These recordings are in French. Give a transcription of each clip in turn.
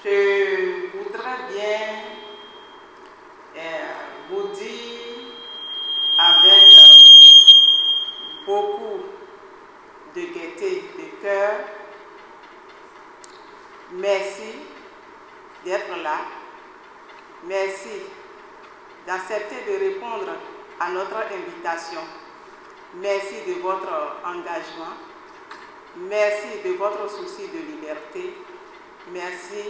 Je voudrais bien vous dire avec beaucoup de gaieté de cœur, merci d'être là, merci d'accepter de répondre à notre invitation, merci de votre engagement, merci de votre souci de liberté, merci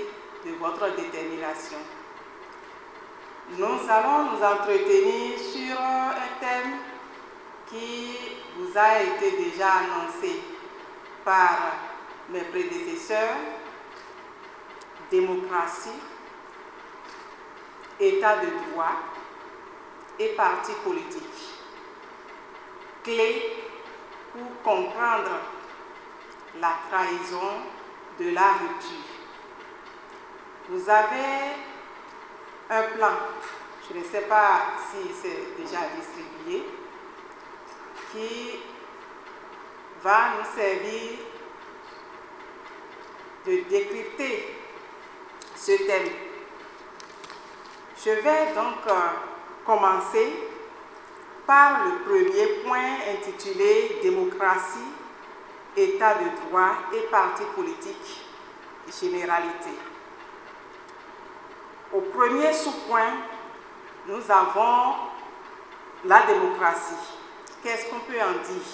de votre détermination. Nous allons nous entretenir sur un thème qui vous a été déjà annoncé par mes prédécesseurs: démocratie, état de droit et parti politique. Clé pour comprendre la trahison de la rupture. Vous avez un plan, je ne sais pas si c'est déjà distribué, qui va nous servir de décrypter ce thème. Je vais donc commencer par le premier point intitulé « Démocratie, État de droit et parti politique, généralité ». Au premier sous-point, nous avons la démocratie. Qu'est-ce qu'on peut en dire?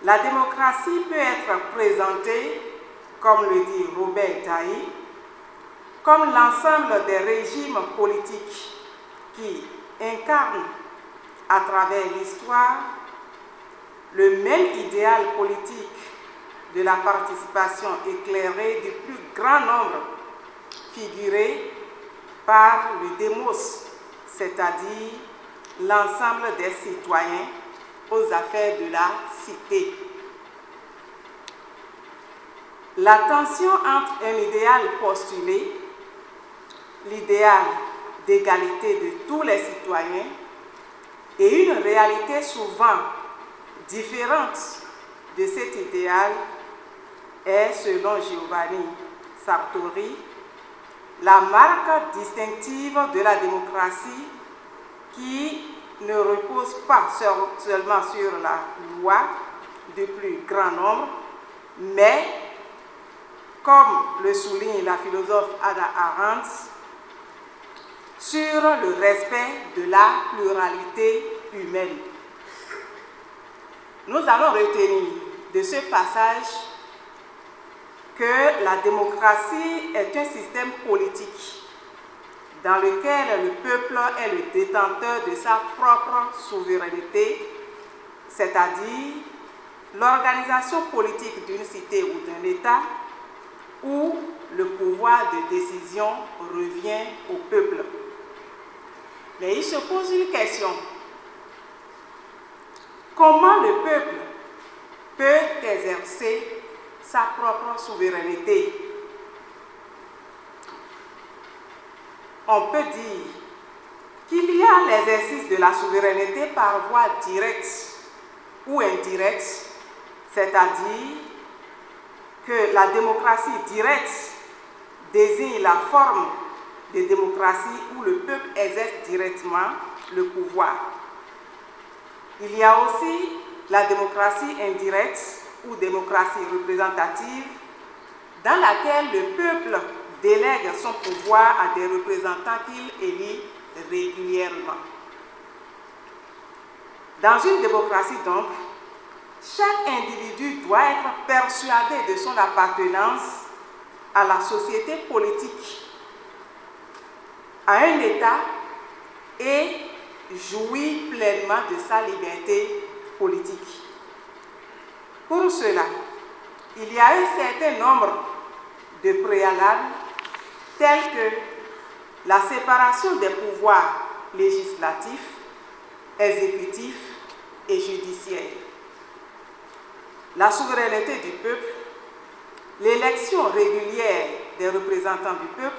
La démocratie peut être présentée, comme le dit Robert Dailly, comme l'ensemble des régimes politiques qui incarnent à travers l'histoire le même idéal politique de la participation éclairée du plus grand nombre, figuré par le démos, c'est-à-dire l'ensemble des citoyens aux affaires de la cité. La tension entre un idéal postulé, l'idéal d'égalité de tous les citoyens, et une réalité souvent différente de cet idéal est, selon Giovanni Sartori, la marque distinctive de la démocratie qui ne repose pas seulement sur la loi du plus grand nombre, mais, comme le souligne la philosophe Hannah Arendt, sur le respect de la pluralité humaine. Nous allons retenir de ce passage que la démocratie est un système politique dans lequel le peuple est le détenteur de sa propre souveraineté, c'est-à-dire l'organisation politique d'une cité ou d'un État, où le pouvoir de décision revient au peuple. Mais il se pose une question. Comment le peuple peut exercer sa propre souveraineté? On peut dire qu'il y a l'exercice de la souveraineté par voie directe ou indirecte, c'est-à-dire que la démocratie directe désigne la forme de démocratie où le peuple exerce directement le pouvoir. Il y a aussi la démocratie indirecte ou démocratie représentative, dans laquelle le peuple délègue son pouvoir à des représentants qu'il élit régulièrement. Dans une démocratie donc, chaque individu doit être persuadé de son appartenance à la société politique, à un État, et jouir pleinement de sa liberté politique. Pour cela, il y a un certain nombre de préalables tels que la séparation des pouvoirs législatifs, exécutifs et judiciaires, la souveraineté du peuple, l'élection régulière des représentants du peuple,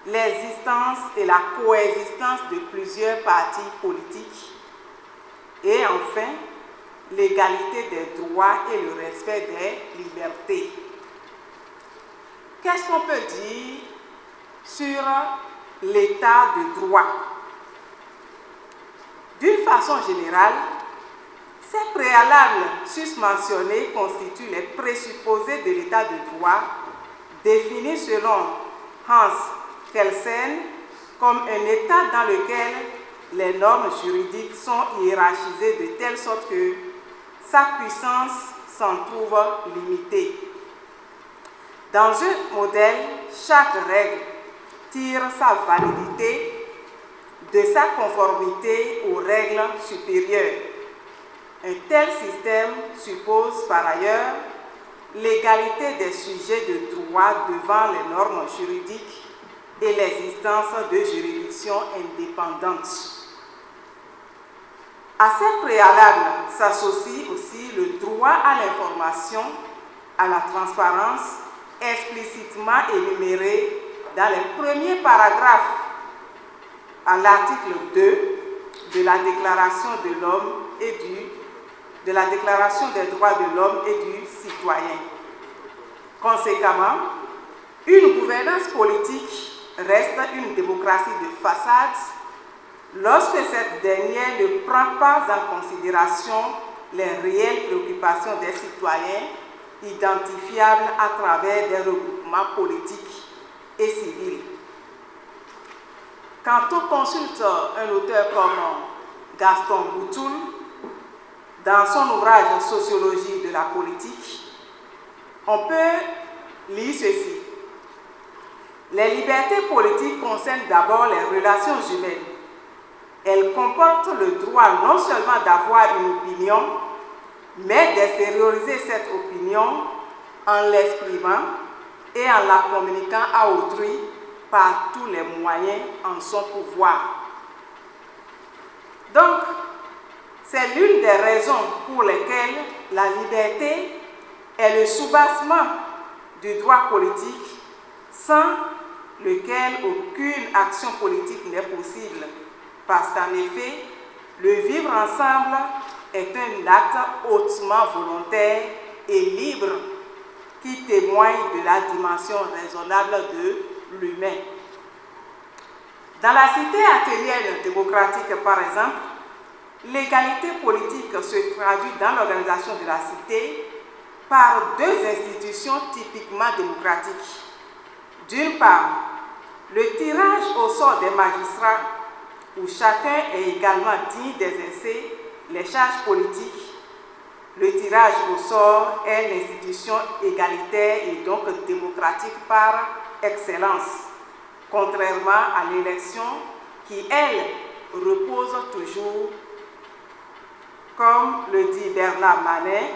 l'existence et la coexistence de plusieurs partis politiques, et enfin l'égalité des droits et le respect des libertés. qu'est-ce qu'on peut dire sur l'état de droit? D'une façon générale, ces préalables susmentionnés constituent les présupposés de l'état de droit définis selon Hans Kelsen comme un état dans lequel les normes juridiques sont hiérarchisées de telle sorte que sa puissance s'en trouve limitée. Dans un modèle, chaque règle tire sa validité de sa conformité aux règles supérieures. Un tel système suppose par ailleurs l'égalité des sujets de droit devant les normes juridiques et l'existence de juridictions indépendantes. À ces préalables s'associe aussi le droit à l'information, à la transparence, explicitement énuméré dans les premiers paragraphes à l'article 2 de la Déclaration de l'homme de la Déclaration des droits de l'homme et du citoyen. Conséquemment, une gouvernance politique reste une démocratie de façade lorsque cette dernière ne prend pas en considération les réelles préoccupations des citoyens identifiables à travers des regroupements politiques et civils. Quand on consulte un auteur comme Gaston Boutoul, dans son ouvrage Sociologie de la politique, on peut lire ceci. Les libertés politiques concernent d'abord les relations humaines. Elles comportent le droit non seulement d'avoir une opinion, mais d'extérioriser cette opinion en l'exprimant et en la communiquant à autrui par tous les moyens en son pouvoir. Donc, c'est l'une des raisons pour lesquelles la liberté est le soubassement du droit politique, sans lequel aucune action politique n'est possible, parce qu'en effet, le vivre ensemble est un acte hautement volontaire et libre qui témoigne de la dimension raisonnable de l'humain. Dans la cité athénienne démocratique, par exemple, l'égalité politique se traduit dans l'organisation de la cité par deux institutions typiquement démocratiques. D'une part, le tirage au sort des magistrats, où chacun est également digne d'exercer les charges politiques. Le tirage au sort est l'institution égalitaire et donc démocratique par excellence, contrairement à l'élection qui, elle, repose toujours, comme le dit Bernard Manet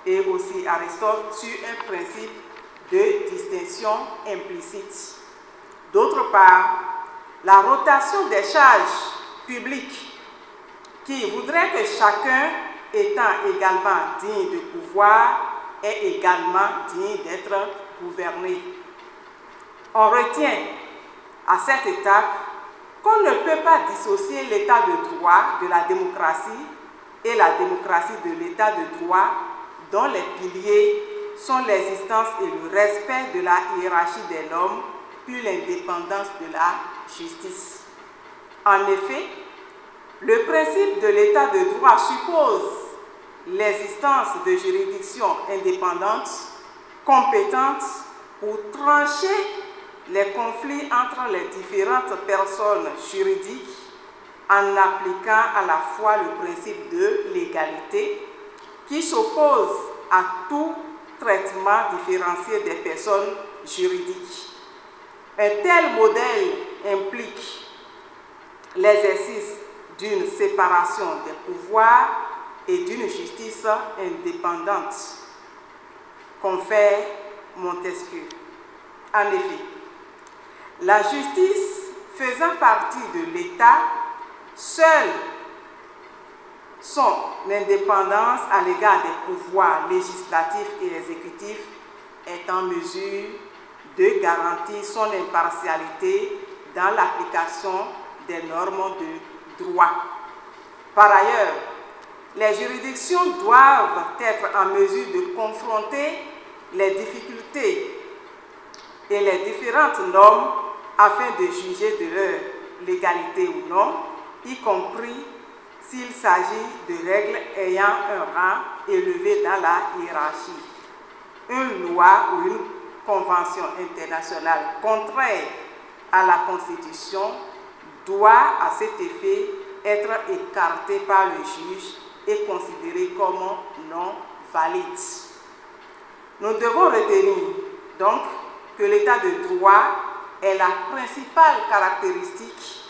et aussi Aristote, sur un principe de distinction implicite. D'autre part, la rotation des charges publiques qui voudrait que chacun étant également digne de pouvoir est également digne d'être gouverné. On retient à cette étape qu'on ne peut pas dissocier l'état de droit de la démocratie et la démocratie de l'état de droit dont les piliers sont l'existence et le respect de la hiérarchie des normes puis l'indépendance de la justice. En effet, le principe de l'état de droit suppose l'existence de juridictions indépendantes, compétentes pour trancher les conflits entre les différentes personnes juridiques en appliquant à la fois le principe de l'égalité qui s'oppose à tout traitement différencié des personnes juridiques. Un tel modèle implique l'exercice d'une séparation des pouvoirs et d'une justice indépendante, confère Montesquieu. En effet, la justice faisant partie de l'État, seule son indépendance à l'égard des pouvoirs législatifs et exécutifs est en mesure de garantir son impartialité dans l'application des normes de droit. Par ailleurs, les juridictions doivent être en mesure de confronter les difficultés et les différentes normes afin de juger de leur légalité ou non, y compris s'il s'agit de règles ayant un rang élevé dans la hiérarchie. Une loi ou une convention internationale contraire à la Constitution doit à cet effet être écartée par le juge et considérée comme non valide. Nous devons retenir donc que l'état de droit est la principale caractéristique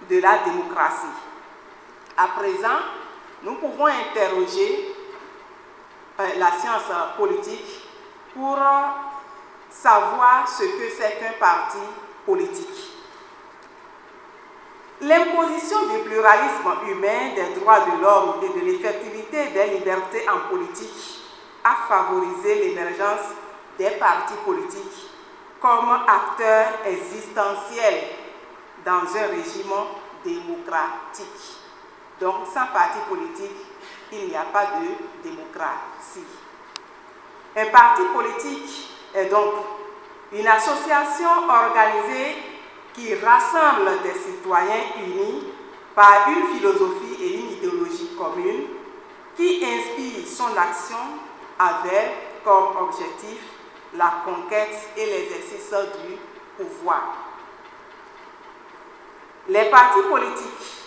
de la démocratie. À présent, nous pouvons interroger la science politique pour savoir ce que c'est qu'un parti politique. L'imposition du pluralisme humain, des droits de l'homme et de l'effectivité des libertés en politique a favorisé l'émergence des partis politiques comme acteurs existentiels dans un régime démocratique. Donc, sans parti politique, il n'y a pas de démocratie. Un parti politique est donc une association organisée qui rassemble des citoyens unis par une philosophie et une idéologie commune, qui inspire son action avec comme objectif la conquête et l'exercice du pouvoir. Les partis politiques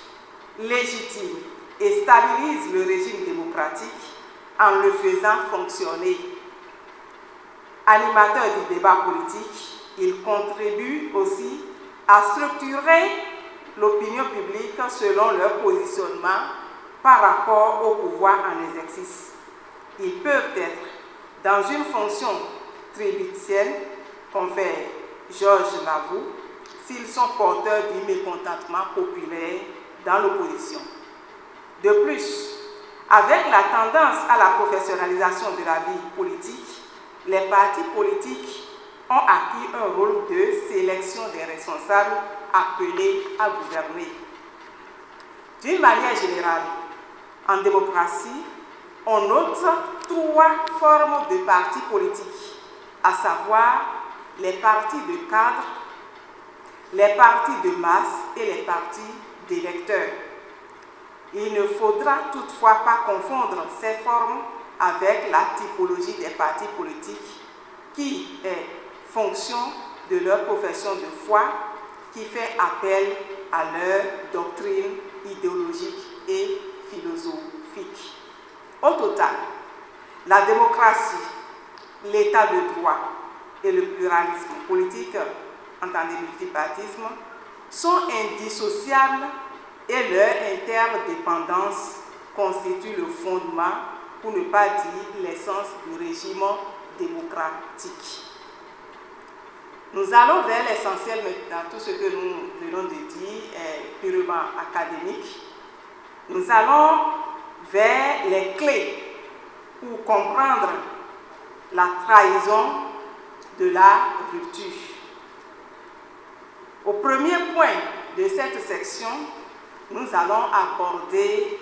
légitiment et stabilisent le régime démocratique en le faisant fonctionner. Animateurs du débat politique, ils contribuent aussi à structurer l'opinion publique selon leur positionnement par rapport au pouvoir en exercice. Ils peuvent être dans une fonction tributienne, confère Georges Lavoux, s'ils sont porteurs du mécontentement populaire dans l'opposition. De plus, avec la tendance à la professionnalisation de la vie politique, les partis politiques ont acquis un rôle de sélection des responsables appelés à gouverner. D'une manière générale, en démocratie, on note 3 formes de partis politiques, à savoir les partis de cadre, les partis de masse et les partis d'électeurs. Il ne faudra toutefois pas confondre ces formes avec la typologie des partis politiques qui est fonction de leur profession de foi, qui fait appel à leur doctrine idéologique et philosophique. Au total, la démocratie, l'état de droit et le pluralisme politique, entendez multipartisme, sont indissociables et leur interdépendance constitue le fondement, pour ne pas dire l'essence du régime démocratique. Nous allons vers l'essentiel maintenant. Tout ce que nous venons de dire est purement académique. Nous allons vers les clés pour comprendre la trahison de la rupture. Au premier point de cette section, nous allons aborder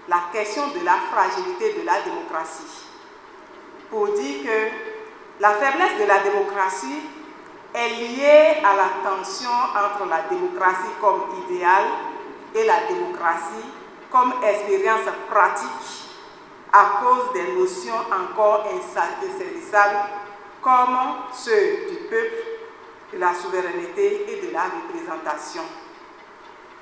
la question de la fragilité de la démocratie. Pour dire que la faiblesse de la démocratie est liée à la tension entre la démocratie comme idéal et la démocratie comme expérience pratique à cause des notions encore insaisissables comme ceux du peuple, de la souveraineté et de la représentation.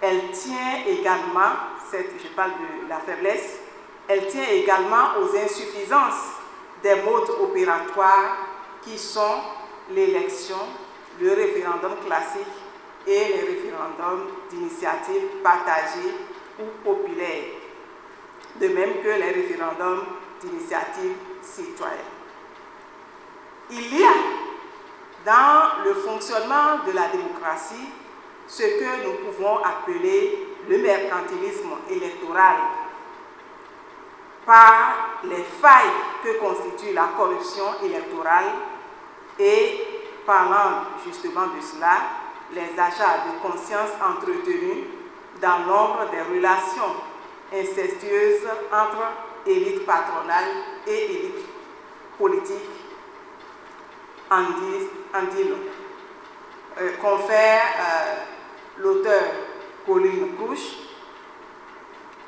Elle tient également, je parle de la faiblesse, elle tient également aux insuffisances des modes opératoires qui sont l'élection, le référendum classique et les référendums d'initiative partagée ou populaire, de même que les référendums d'initiative citoyenne. Il y a dans le fonctionnement de la démocratie ce que nous pouvons appeler le mercantilisme électoral, par les failles que constitue la corruption électorale et, parlant justement de cela, les achats de conscience entretenus dans l'ombre des relations incestueuses entre élite patronale et élite politique en disent long. confère l'auteur Colin Crouch,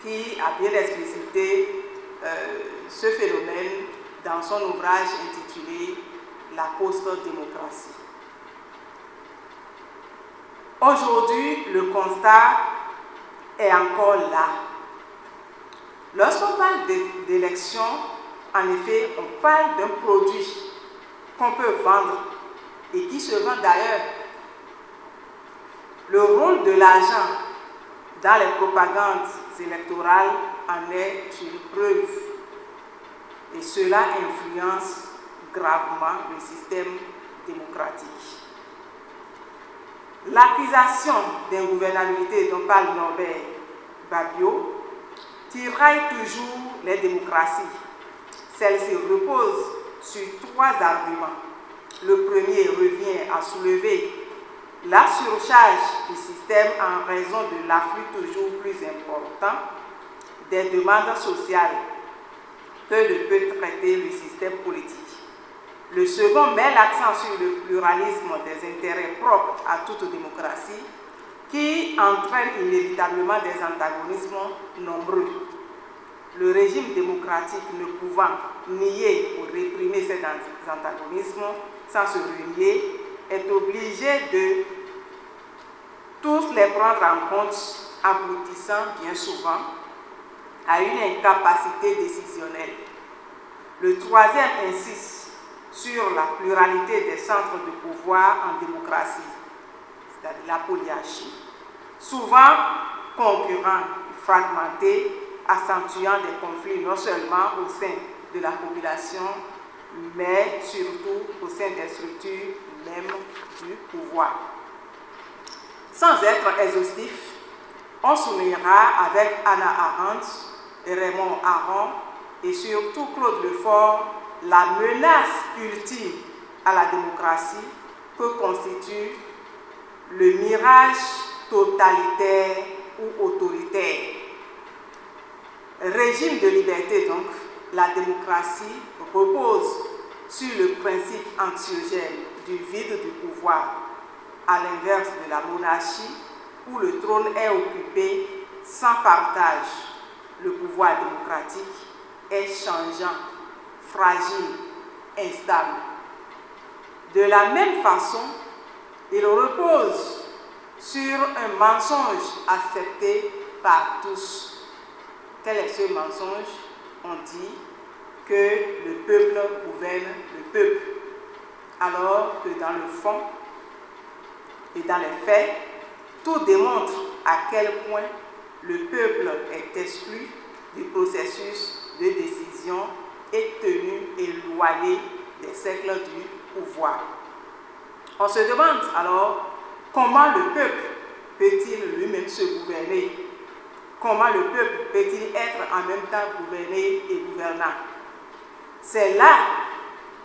qui a bien explicité ce phénomène dans son ouvrage intitulé « La post-démocratie ». Aujourd'hui, le constat est encore là. Lorsqu'on parle d'élection, en effet, on parle d'un produit qu'on peut vendre et qui se vend d'ailleurs. Le rôle de l'argent dans les propagandes électorales en est une preuve. Et cela influence gravement le système démocratique. L'accusation d'ingouvernabilité dont parle Norbert Babio tiraille toujours les démocraties. Celle-ci repose sur 3 arguments. Le premier revient à soulever la surcharge du système en raison de l'afflux toujours plus important des demandes sociales que ne peut traiter le système politique. Le second met l'accent sur le pluralisme des intérêts propres à toute démocratie qui entraîne inévitablement des antagonismes nombreux. Le régime démocratique ne pouvant nier ou réprimer ces antagonismes sans se renier est obligé de tous les prendre en compte, aboutissant bien souvent à une incapacité décisionnelle. Le troisième insiste sur la pluralité des centres de pouvoir en démocratie, c'est-à-dire la polyarchie, souvent concurrents et fragmentés, accentuant des conflits non seulement au sein de la population, mais surtout au sein des structures même du pouvoir. Sans être exhaustif, on soulignera avec Hannah Arendt, Raymond Aron et surtout Claude Lefort la menace ultime à la démocratie que constitue le mirage totalitaire ou autoritaire. Régime de liberté donc, la démocratie repose sur le principe anxiogène du vide du pouvoir, à l'inverse de la monarchie où le trône est occupé sans partage. Le pouvoir démocratique est changeant, fragile, instable. De la même façon, il repose sur un mensonge accepté par tous. Quel est ce mensonge? On dit que le peuple gouverne le peuple, alors que dans le fond et dans les faits, tout démontre à quel point le peuple est exclu du processus de décision et tenu éloigné des cercles du pouvoir. On se demande alors comment le peuple peut-il lui-même se gouverner? Comment le peuple peut-il être en même temps gouverné et gouvernant? C'est là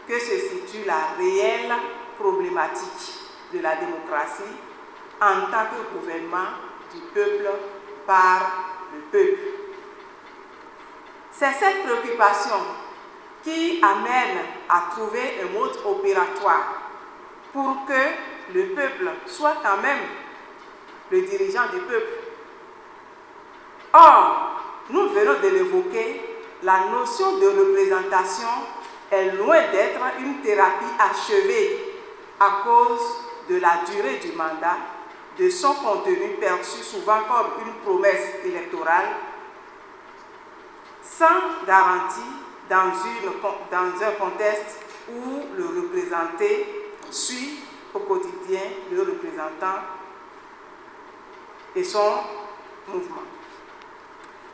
que se situe la réelle problématique de la démocratie en tant que gouvernement du peuple par le peuple. C'est cette préoccupation qui amène à trouver un mode opératoire pour que le peuple soit quand même le dirigeant du peuple. Or, nous venons de l'évoquer, la notion de représentation est loin d'être une thérapie achevée à cause de la durée du mandat, de son contenu perçu souvent comme une promesse électorale, sans garantie dans un contexte où le représenté suit au quotidien le représentant et son mouvement.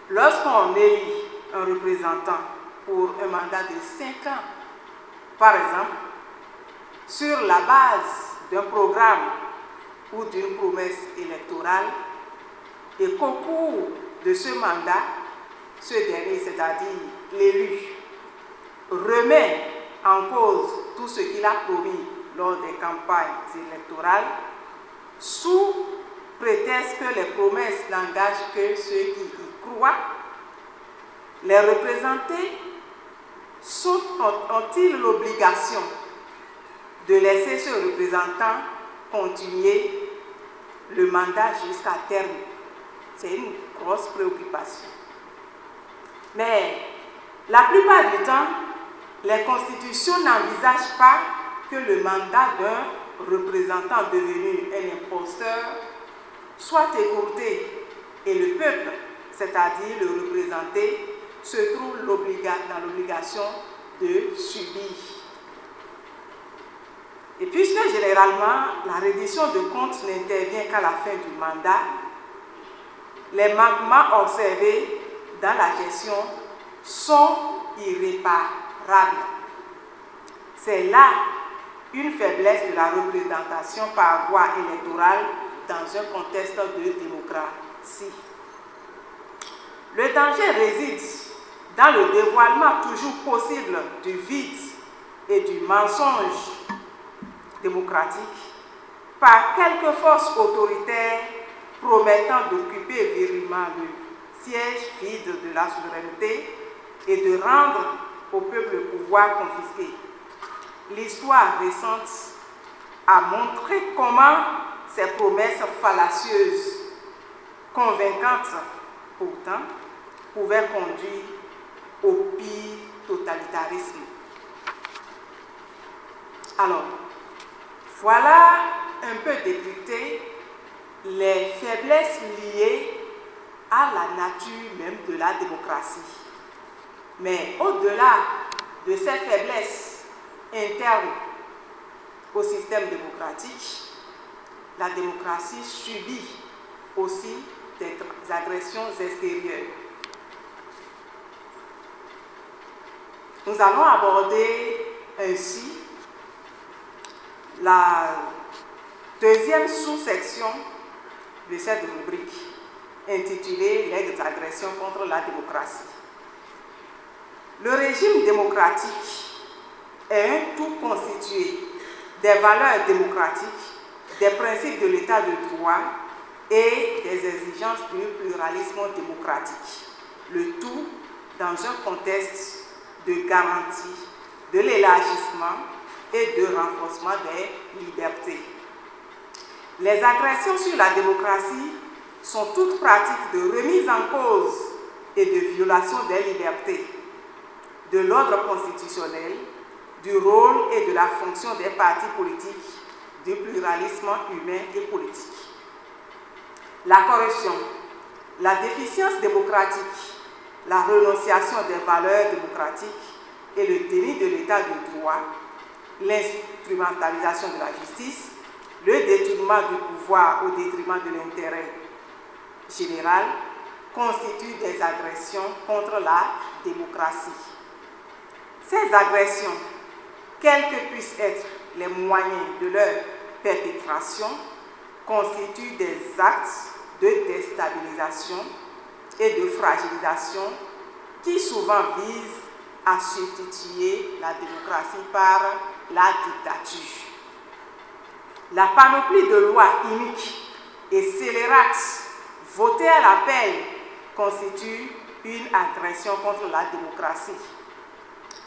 Lorsqu'on élit un représentant pour un mandat de 5 ans, par exemple, sur la base d'un programme ou d'une promesse électorale, et qu'au cours de ce mandat, ce dernier, c'est-à-dire l'élu, remet en cause tout ce qu'il a promis lors des campagnes électorales, sous prétexte que les promesses n'engagent que ceux qui y croient, les représentés ont-ils l'obligation de laisser ce représentant continuer le mandat jusqu'à terme. C'est une grosse préoccupation. Mais la plupart du temps, les constitutions n'envisagent pas que le mandat d'un représentant devenu un imposteur soit écourté et le peuple, c'est-à-dire le représenté, se trouve dans l'obligation de subir. Et puisque généralement la reddition de comptes n'intervient qu'à la fin du mandat, les manquements observés dans la gestion sont irréparables. C'est là une faiblesse de la représentation par voie électorale dans un contexte de démocratie. Le danger réside dans le dévoilement toujours possible du vide et du mensonge démocratique par quelques forces autoritaires promettant d'occuper véritablement le siège vide de la souveraineté et de rendre au peuple le pouvoir confisqué. L'histoire récente a montré comment ces promesses fallacieuses, convaincantes pourtant, pouvaient conduire au pire totalitarisme. Alors, voilà un peu décrypté les faiblesses liées à la nature même de la démocratie. Mais au-delà de ces faiblesses internes au système démocratique, la démocratie subit aussi des agressions extérieures. Nous allons aborder ainsi la deuxième sous-section de cette rubrique, intitulée « Les agressions contre la démocratie ». Le régime démocratique est un tout constitué des valeurs démocratiques, des principes de l'état de droit et des exigences du pluralisme démocratique. Le tout dans un contexte de garantie, de l'élargissement et de renforcement des libertés. Les agressions sur la démocratie sont toutes pratiques de remise en cause et de violation des libertés, de l'ordre constitutionnel, du rôle et de la fonction des partis politiques, du pluralisme humain et politique. La corruption, la déficience démocratique, la renonciation des valeurs démocratiques et le déni de l'état de droit, l'instrumentalisation de la justice, le détournement du pouvoir au détriment de l'intérêt général constituent des agressions contre la démocratie. Ces agressions, quels que puissent être les moyens de leur perpétration, constituent des actes de déstabilisation et de fragilisation qui souvent visent à substituer la démocratie par la dictature. La panoplie de lois iniques et scélérates votées à l'appel constitue une agression contre la démocratie.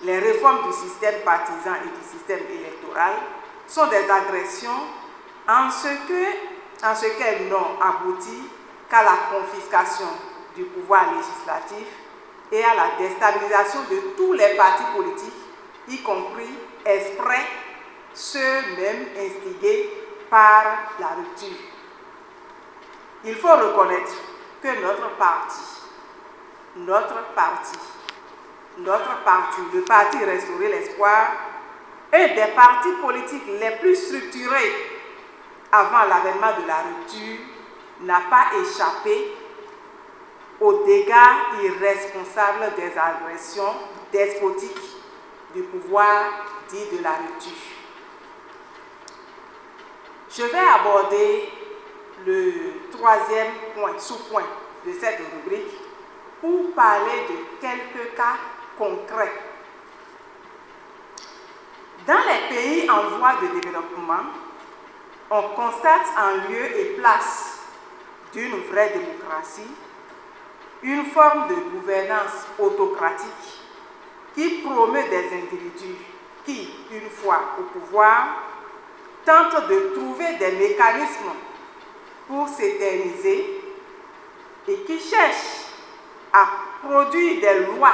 Les réformes du système partisan et du système électoral sont des agressions en ce qu'elles n'ont abouti qu'à la confiscation du pouvoir législatif et à la déstabilisation de tous les partis politiques, y compris exprès ceux-mêmes instigés par la rupture. Il faut reconnaître que notre parti, le Parti Restaurer l'Espoir, est des partis politiques les plus structurés avant l'avènement de la rupture, n'a pas échappé aux dégâts irresponsables des agressions despotiques du pouvoir dit de la rupture. Je vais aborder le troisième sous-point de cette rubrique pour parler de quelques cas concrets. Dans les pays en voie de développement, on constate en lieu et place d'une vraie démocratie une forme de gouvernance autocratique qui promeut des individus qui, une fois au pouvoir, tentent de trouver des mécanismes pour s'éterniser et qui cherchent à produire des lois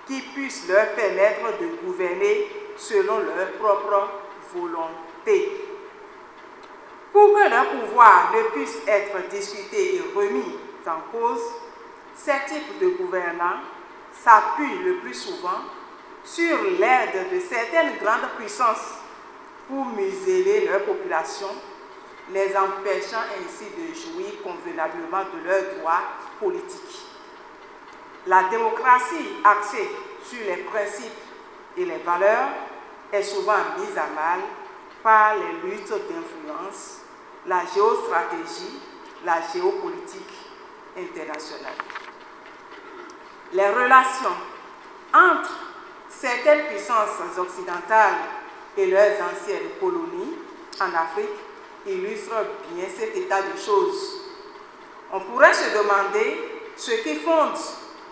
qui puissent leur permettre de gouverner selon leur propre volonté. Pour que leur pouvoir ne puisse être discuté et remis en cause, ces types de gouvernants s'appuient le plus souvent sur l'aide de certaines grandes puissances pour museler leur population, les empêchant ainsi de jouir convenablement de leurs droits politiques. La démocratie axée sur les principes et les valeurs est souvent mise à mal par les luttes d'influence, la géostratégie, la géopolitique internationale. Les relations entre certaines puissances occidentales et leurs anciennes colonies en Afrique illustrent bien cet état de choses. On pourrait se demander ce qui fonde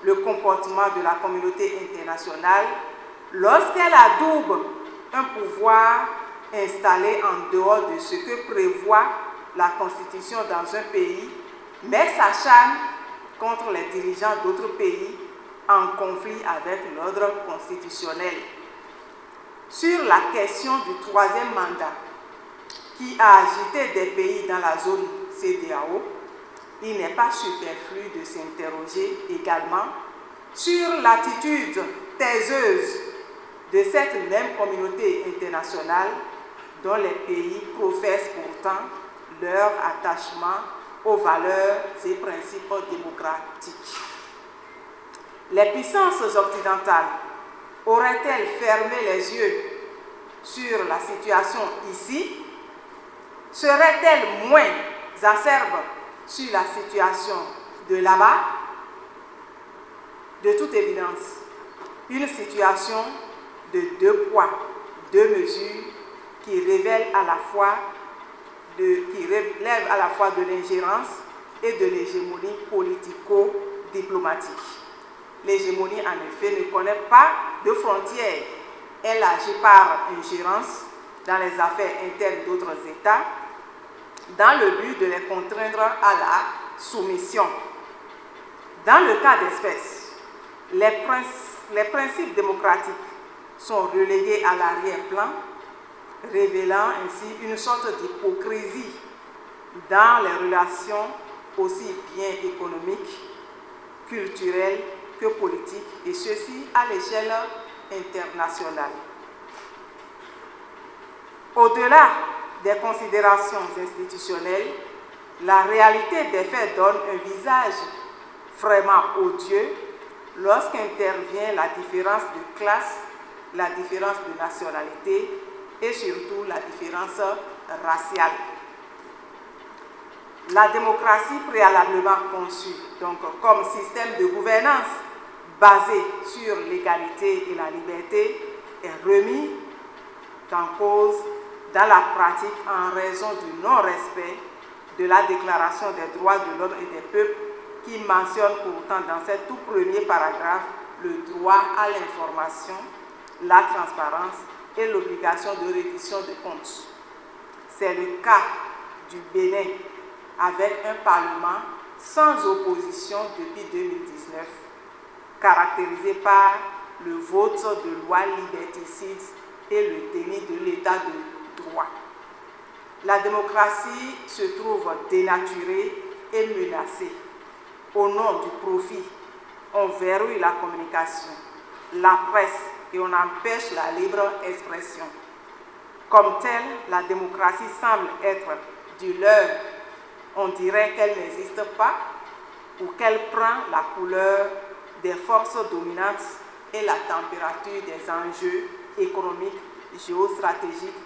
le comportement de la communauté internationale lorsqu'elle adoube un pouvoir installé en dehors de ce que prévoit la Constitution dans un pays, mais s'acharne contre les dirigeants d'autres pays en conflit avec l'ordre constitutionnel. Sur la question du troisième mandat qui a agité des pays dans la zone CEDEAO, il n'est pas superflu de s'interroger également sur l'attitude taiseuse de cette même communauté internationale dont les pays professent pourtant leur attachement aux valeurs et principes démocratiques. Les puissances occidentales auraient-elles fermé les yeux sur la situation ici? Seraient-elles moins acerbes sur la situation de là-bas? De toute évidence, une situation de deux poids, deux mesures qui relève à la fois de l'ingérence et de l'hégémonie politico-diplomatique. L'hégémonie, en effet, ne connaît pas de frontières. Elle agit par ingérence dans les affaires internes d'autres États, dans le but de les contraindre à la soumission. Dans le cas d'espèce, les principes démocratiques sont relégués à l'arrière-plan, révélant ainsi une sorte d'hypocrisie dans les relations aussi bien économiques, culturelles que politiques, et ceci à l'échelle internationale. Au-delà des considérations institutionnelles, la réalité des faits donne un visage vraiment odieux lorsqu'intervient la différence de classe, la différence de nationalité et surtout la différence raciale. La démocratie préalablement conçue donc, comme système de gouvernance basé sur l'égalité et la liberté est remise en cause dans la pratique en raison du non-respect de la Déclaration des droits de l'homme et des peuples qui mentionne pourtant dans ce tout premier paragraphe le droit à l'information, la transparence et l'obligation de reddition de comptes. C'est le cas du Bénin avec un Parlement sans opposition depuis 2019, caractérisé par le vote de lois liberticides et le déni de l'état de droit. La démocratie se trouve dénaturée et menacée. Au nom du profit, on verrouille la communication, la presse et on empêche la libre expression. Comme telle, la démocratie semble être du leurre. On dirait qu'elle n'existe pas ou qu'elle prend la couleur des forces dominantes et la température des enjeux économiques, géostratégiques,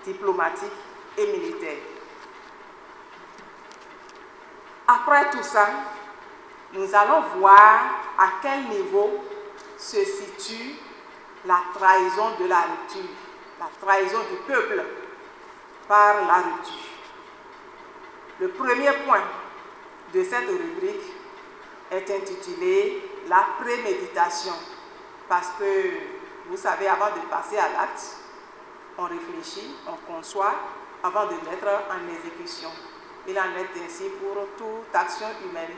diplomatiques et militaires. Après tout ça, nous allons voir à quel niveau se situe la trahison de la rupture, la trahison du peuple par la rupture. Le premier point de cette rubrique est intitulé « La préméditation » parce que, vous savez, avant de passer à l'acte, on réfléchit, on conçoit avant de mettre en exécution. Il en est ainsi pour toute action humaine.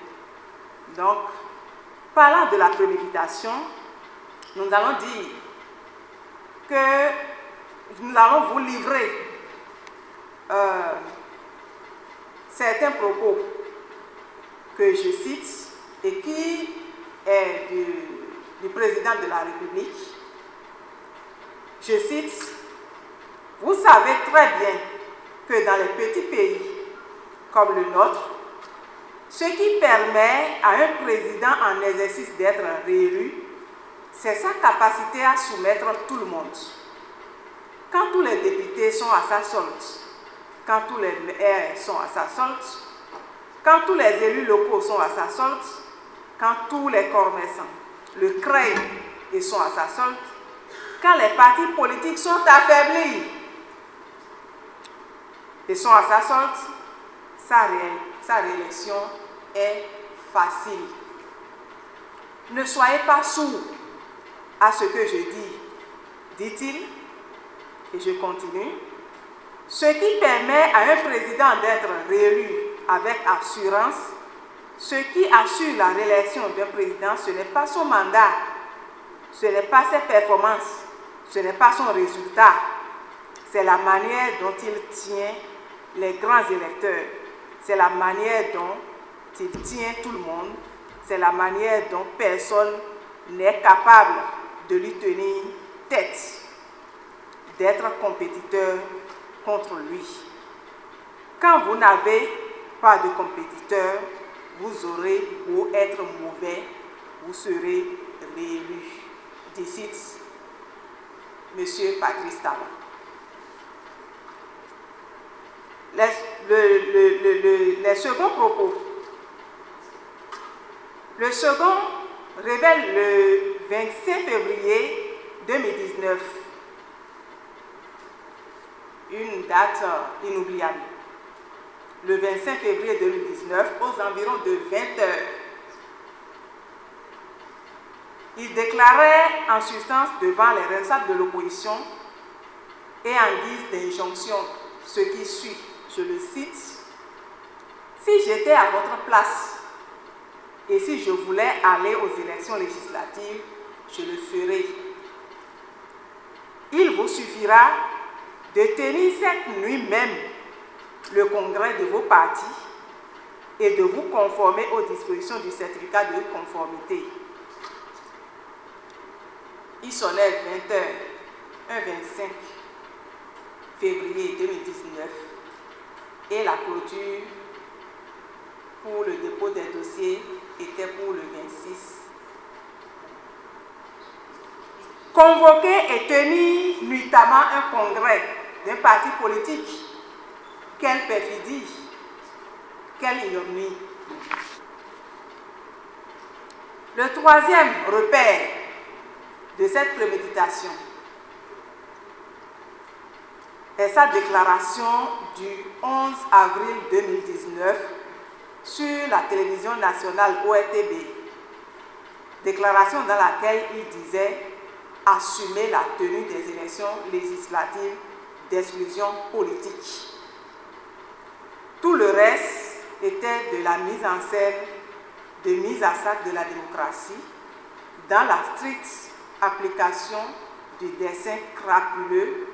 Donc, parlant de la préméditation, nous allons dire que nous allons vous livrer certains propos que je cite et qui est du président de la République. Je cite: vous savez très bien que dans les petits pays comme le nôtre, ce qui permet à un président en exercice d'être réélu, c'est sa capacité à soumettre tout le monde. Quand tous les députés sont à sa solde, quand tous les maires sont à sa solde, quand tous les élus locaux sont à sa solde, quand tous les commerçants le craignent et sont à sa solde, quand les partis politiques sont affaiblis et sont à sa solde, sa réélection est facile. Ne soyez pas sourds à ce que je dis, dit-il, et je continue. Ce qui permet à un président d'être réélu avec assurance, ce qui assure la réélection d'un président, ce n'est pas son mandat, ce n'est pas ses performances, ce n'est pas son résultat, c'est la manière dont il tient les grands électeurs, c'est la manière dont il tient tout le monde, c'est la manière dont personne n'est capable de lui tenir tête, d'être compétiteur contre lui. Quand vous n'avez pas de compétiteur, vous aurez beau être mauvais, vous serez réélu. D'ici, M. Patrice Talon. Les seconds propos. Le second révèle le 25 février 2019, une date inoubliable. Le 25 février 2019, aux environs de 20 heures, il déclarait en substance devant les responsables de l'opposition et en guise d'injonction ce qui suit, je le cite: si j'étais à votre place et si je voulais aller aux élections législatives, je le ferai. Il vous suffira de tenir cette nuit même le congrès de vos partis et de vous conformer aux dispositions du certificat de conformité. Il sonnait 20 heures, un 25 février 2019, et la clôture pour le dépôt des dossiers était pour le 26. Convoquer et tenir nuitamment un congrès d'un parti politique, quelle perfidie, quelle ignominie. Le troisième repère de cette préméditation est sa déclaration du 11 avril 2019 sur la télévision nationale ORTB, déclaration dans laquelle il disait assumer la tenue des élections législatives d'exclusion politique. Tout le reste était de la mise en scène, de mise à sac de la démocratie, dans la stricte application du dessein crapuleux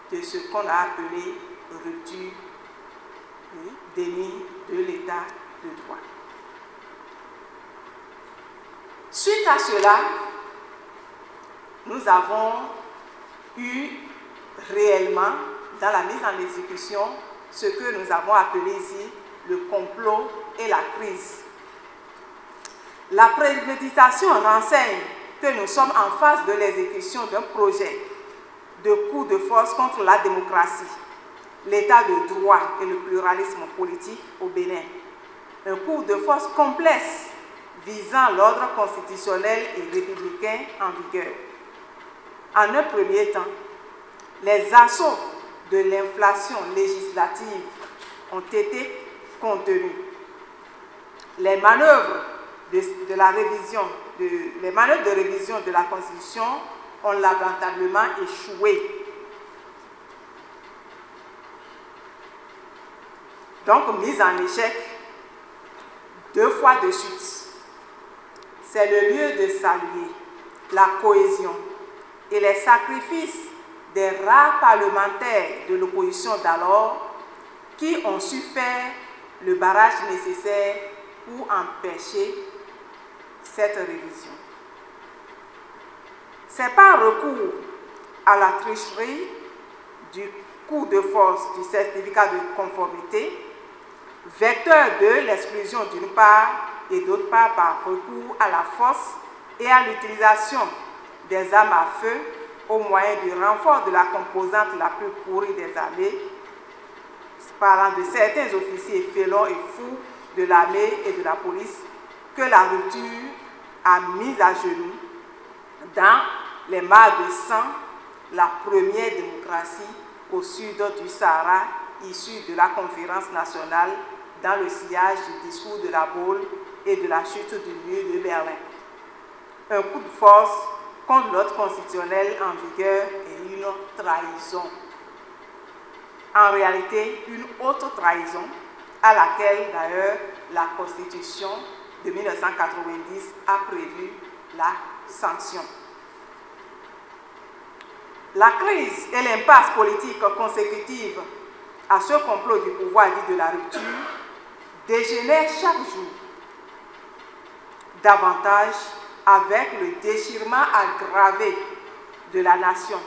de ce qu'on a appelé rupture, déni de l'état de droit. Suite à cela, nous avons eu réellement, dans la mise en exécution, ce que nous avons appelé ici le complot et la crise. La préméditation renseigne que nous sommes en phase de l'exécution d'un projet de coup de force contre la démocratie, l'état de droit et le pluralisme politique au Bénin. Un coup de force complexe visant l'ordre constitutionnel et républicain en vigueur. En un premier temps, les assauts de l'inflation législative ont été contenus. Les manœuvres les manœuvres de révision de la Constitution ont lamentablement échoué. donc mise en échec 2 fois de suite. C'est le lieu de saluer la cohésion et les sacrifices des rares parlementaires de l'opposition d'alors qui ont su faire le barrage nécessaire pour empêcher cette révision. C'est par recours à la tricherie du coup de force du certificat de conformité, vecteur de l'exclusion d'une part et d'autre part par recours à la force et à l'utilisation des armes à feu au moyen du renfort de la composante la plus pourrie des armées, parlant de certains officiers félons et fous de l'armée et de la police, que la rupture a mis à genoux dans les mares de sang la première démocratie au sud du Sahara, issue de la conférence nationale dans le sillage du discours de la Baule et de la chute du mur de Berlin. Un coup de force contre l'ordre constitutionnel en vigueur et une trahison. En réalité, une autre trahison à laquelle d'ailleurs la Constitution de 1990 a prévu la sanction. La crise et l'impasse politique consécutive à ce complot du pouvoir dit de la rupture dégénèrent chaque jour davantage avec le déchirement aggravé de la nation.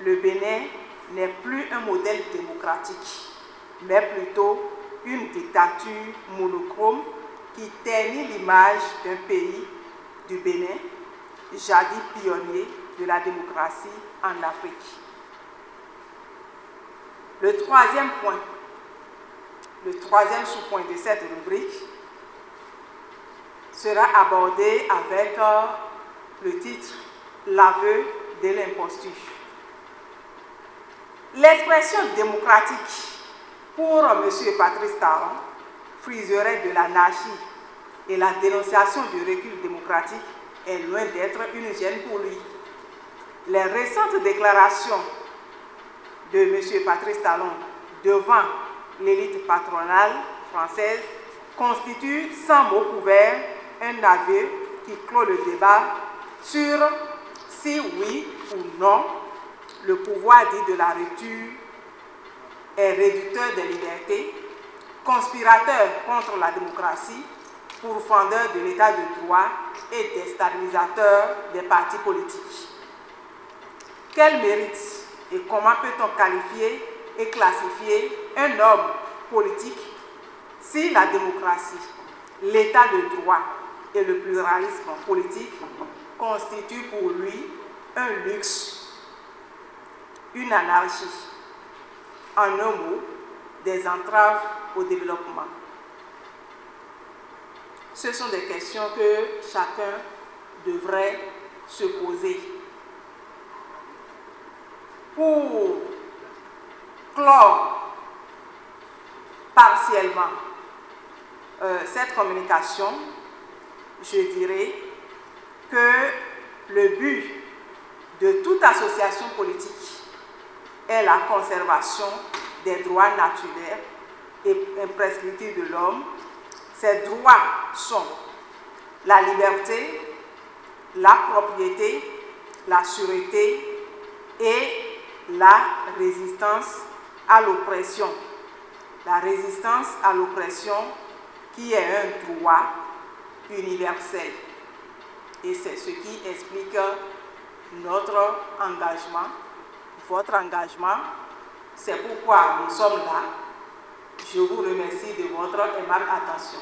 Le Bénin n'est plus un modèle démocratique, mais plutôt une dictature monochrome qui ternit l'image d'un pays, du Bénin, jadis pionnier de la démocratie en Afrique. Le troisième sous-point de cette rubrique sera abordé avec le titre « L'aveu de l'imposture ». L'expression démocratique pour M. Patrice Talon friserait de l'anarchie et la dénonciation du recul démocratique est loin d'être une gêne pour lui. Les récentes déclarations de M. Patrice Talon devant l'élite patronale française constituent sans mot couvert un aveu qui clôt le débat sur si oui ou non le pouvoir dit de la rupture est réducteur des libertés, conspirateur contre la démocratie, pourfendeur de l'état de droit et déstabilisateur des partis politiques. Quel mérite et comment peut-on qualifier et classifier un homme politique si la démocratie, l'état de droit et le pluralisme politique constituent pour lui un luxe, une anarchie, en un mot, des entraves au développement? Ce sont des questions que chacun devrait se poser. Pour clore partiellement cette communication, je dirais que le but de toute association politique est la conservation des droits naturels et imprescriptibles de l'homme. Ces droits sont la liberté, la propriété, la sûreté et la résistance à l'oppression. La résistance à l'oppression qui est un droit universel. Et c'est ce qui explique notre engagement, votre engagement. C'est pourquoi nous sommes là. Je vous remercie de votre aimable attention.